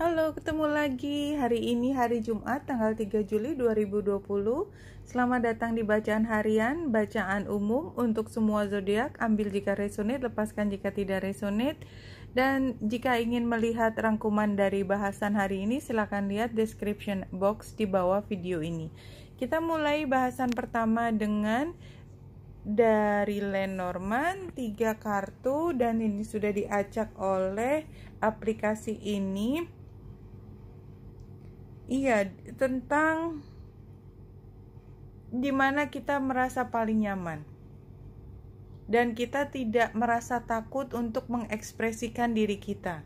Halo, ketemu lagi. Hari ini hari Jumat tanggal 3 Juli 2020. Selamat datang di bacaan harian, bacaan umum untuk semua zodiak. Ambil jika resonate, lepaskan jika tidak resonate. Dan jika ingin melihat rangkuman dari bahasan hari ini, silakan lihat description box di bawah video ini. Kita mulai bahasan pertama dengan dari Lenormand 3 kartu, dan ini sudah diacak oleh aplikasi ini. Iya, tentang dimana kita merasa paling nyaman dan kita tidak merasa takut untuk mengekspresikan diri kita.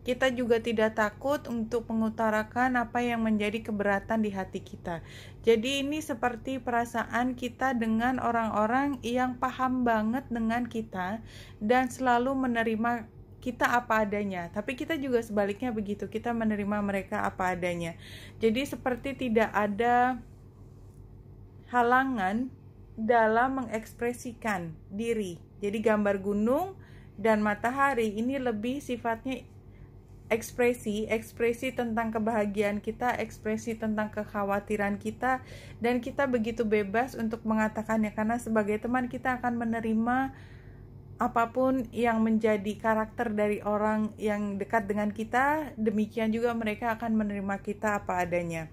Kita juga tidak takut untuk mengutarakan apa yang menjadi keberatan di hati kita. Jadi ini seperti perasaan kita dengan orang-orang yang paham banget dengan kita dan selalu menerima kita apa adanya. Tapi kita juga sebaliknya begitu, kita menerima mereka apa adanya. Jadi seperti tidak ada halangan dalam mengekspresikan diri. Jadi gambar gunung dan matahari ini lebih sifatnya ekspresi tentang kebahagiaan kita, ekspresi tentang kekhawatiran kita, dan kita begitu bebas untuk mengatakannya karena sebagai teman kita akan menerima apapun yang menjadi karakter dari orang yang dekat dengan kita. Demikian juga mereka akan menerima kita apa adanya.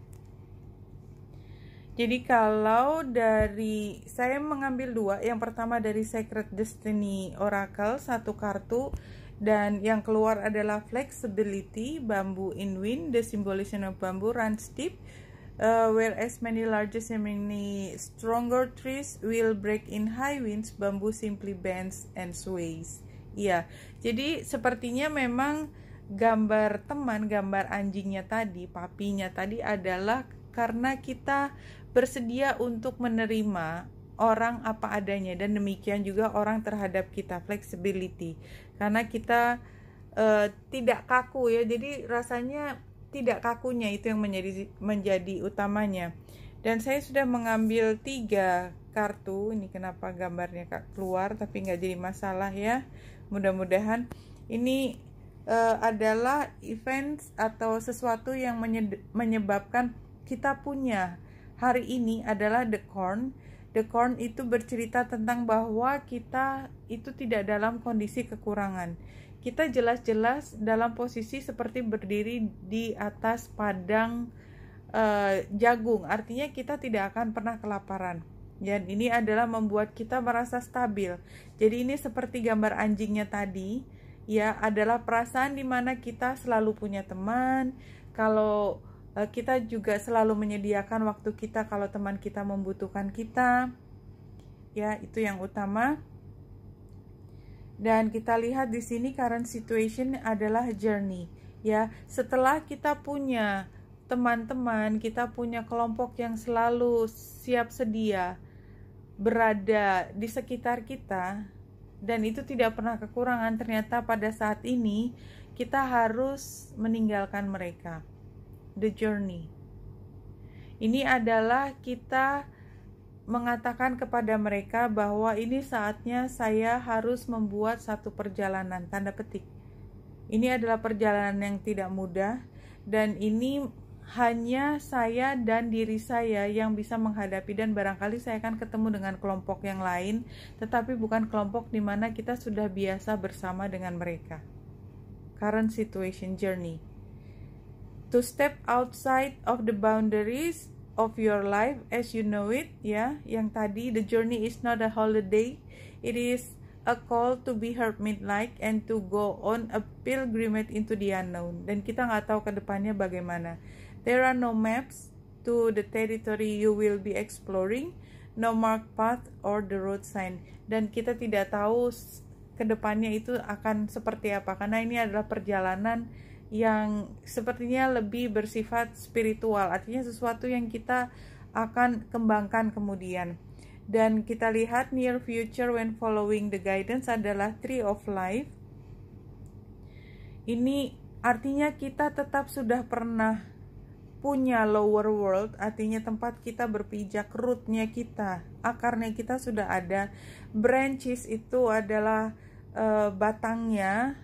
Jadi kalau dari saya mengambil dua, yang pertama dari Sacred Destiny Oracle, satu kartu, dan yang keluar adalah Flexibility, Bamboo in Wind. The symbolism of bamboo runs deep, whereas many larger seemingly stronger trees will break in high winds, bamboo simply bends and sways. Iya, jadi sepertinya memang gambar teman, gambar anjingnya tadi, papinya tadi adalah karena kita bersedia untuk menerima orang apa adanya, dan demikian juga orang terhadap kita, flexibility, karena kita tidak kaku ya. Jadi rasanya tidak kakunya itu yang menjadi utamanya. Dan saya sudah mengambil 3 kartu. Ini kenapa gambarnya keluar tapi nggak jadi masalah ya. Mudah-mudahan ini adalah events atau sesuatu yang menyebabkan kita punya hari ini adalah The Corn. The Corn itu bercerita tentang bahwa kita itu tidak dalam kondisi kekurangan. Kita jelas-jelas dalam posisi seperti berdiri di atas padang jagung. Artinya kita tidak akan pernah kelaparan. Dan ini adalah membuat kita merasa stabil. Jadi ini seperti gambar anjingnya tadi, ya, adalah perasaan di mana kita selalu punya teman. Kalau kita juga selalu menyediakan waktu kita kalau teman kita membutuhkan kita. Ya, itu yang utama. Dan kita lihat di sini current situation adalah journey. Ya, setelah kita punya teman-teman, kita punya kelompok yang selalu siap sedia berada di sekitar kita, dan itu tidak pernah kekurangan, ternyata pada saat ini kita harus meninggalkan mereka. The journey. Ini adalah kita mengatakan kepada mereka bahwa ini saatnya saya harus membuat satu perjalanan, tanda petik. Ini adalah perjalanan yang tidak mudah, dan ini hanya saya dan diri saya yang bisa menghadapi, dan barangkali saya akan ketemu dengan kelompok yang lain, tetapi bukan kelompok di mana kita sudah biasa bersama dengan mereka. Current situation, journey. To step outside of the boundaries of your life as you know it, ya. Yang tadi, the journey is not a holiday, it is a call to be hermit-like and to go on a pilgrimage into the unknown. Dan kita nggak tahu ke depannya bagaimana. There are no maps to the territory you will be exploring, no marked path or the road sign. Dan kita tidak tahu ke depannya itu akan seperti apa, karena ini adalah perjalanan yang sepertinya lebih bersifat spiritual, artinya sesuatu yang kita akan kembangkan kemudian. Dan kita lihat near future when following the guidance adalah Tree of Life. Ini artinya kita tetap sudah pernah punya lower world, artinya tempat kita berpijak, rootnya kita, akarnya kita sudah ada. Branches itu adalah batangnya,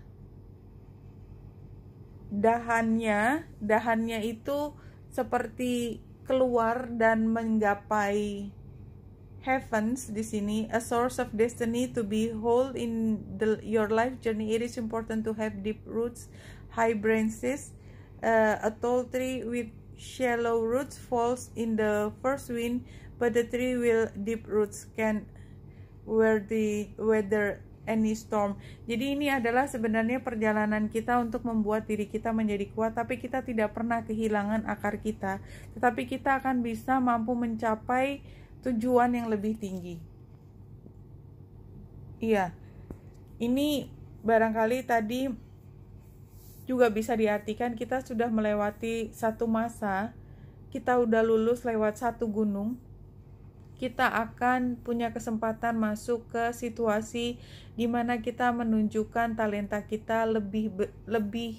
dahannya itu seperti keluar dan menggapai heavens di sini. A source of destiny to be whole in your life journey. It is important to have deep roots, high branches. A tall tree with shallow roots falls in the first wind, but the tree will deep roots can weather any storm. Jadi ini adalah sebenarnya perjalanan kita untuk membuat diri kita menjadi kuat, tapi kita tidak pernah kehilangan akar kita, tetapi kita akan bisa mampu mencapai tujuan yang lebih tinggi. Iya, ini barangkali tadi juga bisa diartikan kita sudah melewati satu masa, kita udah lulus lewat satu gunung, kita akan punya kesempatan masuk ke situasi di mana kita menunjukkan talenta kita lebih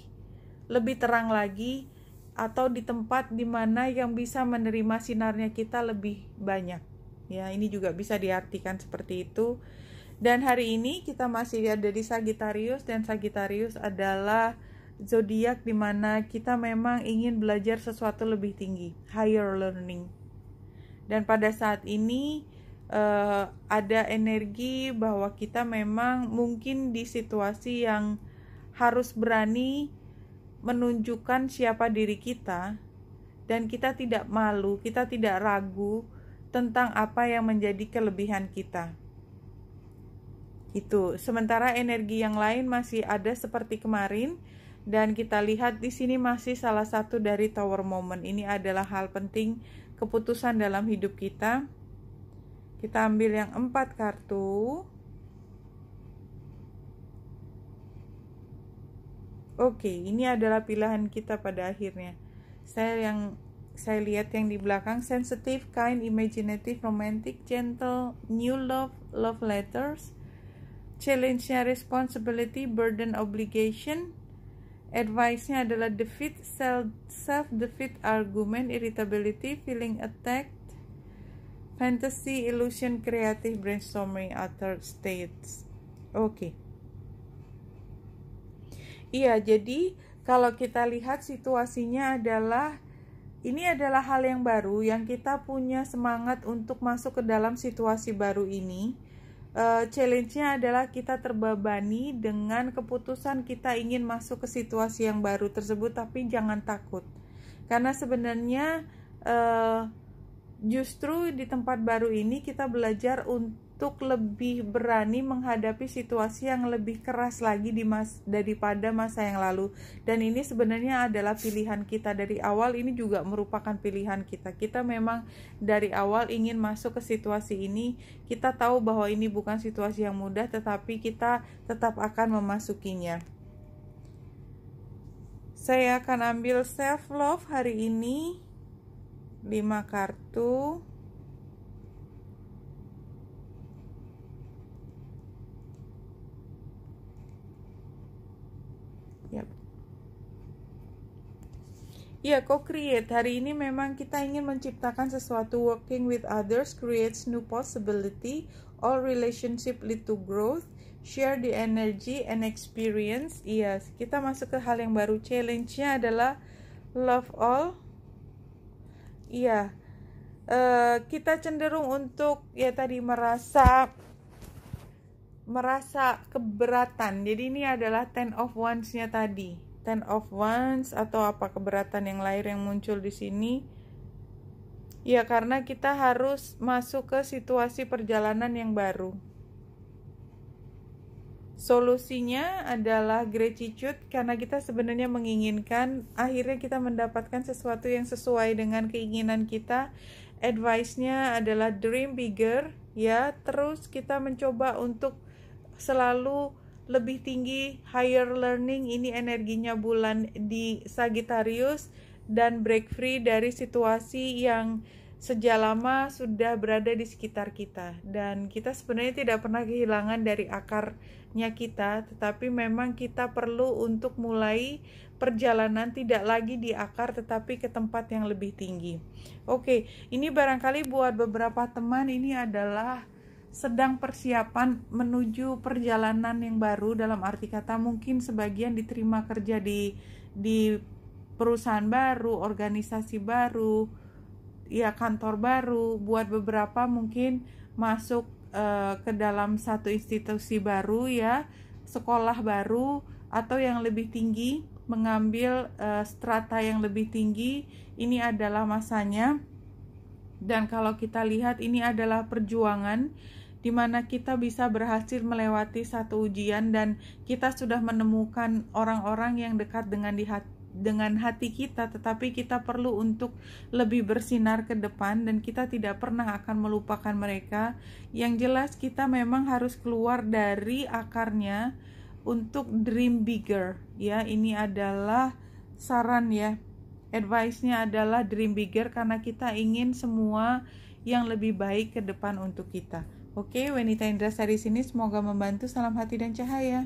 terang lagi, atau di tempat di mana yang bisa menerima sinarnya kita lebih banyak. Ya, ini juga bisa diartikan seperti itu. Dan hari ini kita masih ada di Sagittarius, dan Sagittarius adalah zodiak di mana kita memang ingin belajar sesuatu lebih tinggi, higher learning. Dan pada saat ini ada energi bahwa kita memang mungkin di situasi yang harus berani menunjukkan siapa diri kita, dan kita tidak malu, kita tidak ragu tentang apa yang menjadi kelebihan kita. Itu. Sementara energi yang lain masih ada seperti kemarin, dan kita lihat di sini masih salah satu dari tower moment. Ini adalah hal penting, keputusan dalam hidup kita. Kita ambil yang 4 kartu. Oke, ini adalah pilihan kita pada akhirnya. Saya lihat yang di belakang, sensitive, kind, imaginative, romantic, gentle, new love, love letters. Challenge-nya responsibility, burden, obligation. Advice-nya adalah defeat, self-defeat, argument, irritability, feeling attacked, fantasy, illusion, creative, brainstorming, other states. Oke. Iya, jadi kalau kita lihat situasinya adalah, ini adalah hal yang baru yang kita punya semangat untuk masuk ke dalam situasi baru ini. Challenge-nya adalah kita terbebani dengan keputusan kita ingin masuk ke situasi yang baru tersebut, tapi jangan takut. Karena sebenarnya justru di tempat baru ini kita belajar untuk lebih berani menghadapi situasi yang lebih keras lagi daripada masa yang lalu. Dan ini sebenarnya adalah pilihan kita dari awal, ini juga merupakan pilihan kita. Kita memang dari awal ingin masuk ke situasi ini. Kita tahu bahwa ini bukan situasi yang mudah, tetapi kita tetap akan memasukinya. Saya akan ambil self love hari ini 5 kartu. Ya, co-create. Hari ini memang kita ingin menciptakan sesuatu. Working with others creates new possibility. All relationship lead to growth. Share the energy and experience. Yes, kita masuk ke hal yang baru. Challenge-nya adalah love all. Iya, kita cenderung untuk tadi merasa keberatan. Jadi ini adalah 10 of Wands-nya tadi. 10 of Wands atau apa keberatan yang lain yang muncul di sini. Ya, karena kita harus masuk ke situasi perjalanan yang baru. Solusinya adalah gratitude, karena kita sebenarnya menginginkan akhirnya kita mendapatkan sesuatu yang sesuai dengan keinginan kita. Advice-nya adalah dream bigger, ya. Terus kita mencoba untuk selalu lebih tinggi, higher learning. Ini energinya bulan di Sagittarius, dan break free dari situasi yang sejak lama sudah berada di sekitar kita. Dan kita sebenarnya tidak pernah kehilangan dari akarnya kita, tetapi memang kita perlu untuk mulai perjalanan tidak lagi di akar tetapi ke tempat yang lebih tinggi. Oke, ini barangkali buat beberapa teman ini adalah sedang persiapan menuju perjalanan yang baru, dalam arti kata mungkin sebagian diterima kerja di di perusahaan baru, organisasi baru, ya kantor baru, buat beberapa mungkin masuk ke dalam satu institusi baru, ya sekolah baru, atau yang lebih tinggi, mengambil strata yang lebih tinggi. Ini adalah masanya. Dan kalau kita lihat, ini adalah perjuangan di mana kita bisa berhasil melewati satu ujian, dan kita sudah menemukan orang-orang yang dekat dengan hati kita, tetapi kita perlu untuk lebih bersinar ke depan, dan kita tidak pernah akan melupakan mereka. Yang jelas kita memang harus keluar dari akarnya untuk dream bigger, ya. Ini adalah saran, ya. Advice-nya adalah dream bigger, karena kita ingin semua yang lebih baik ke depan untuk kita. Oke, Wenita Indrasari sini, semoga membantu. Salam hati dan cahaya.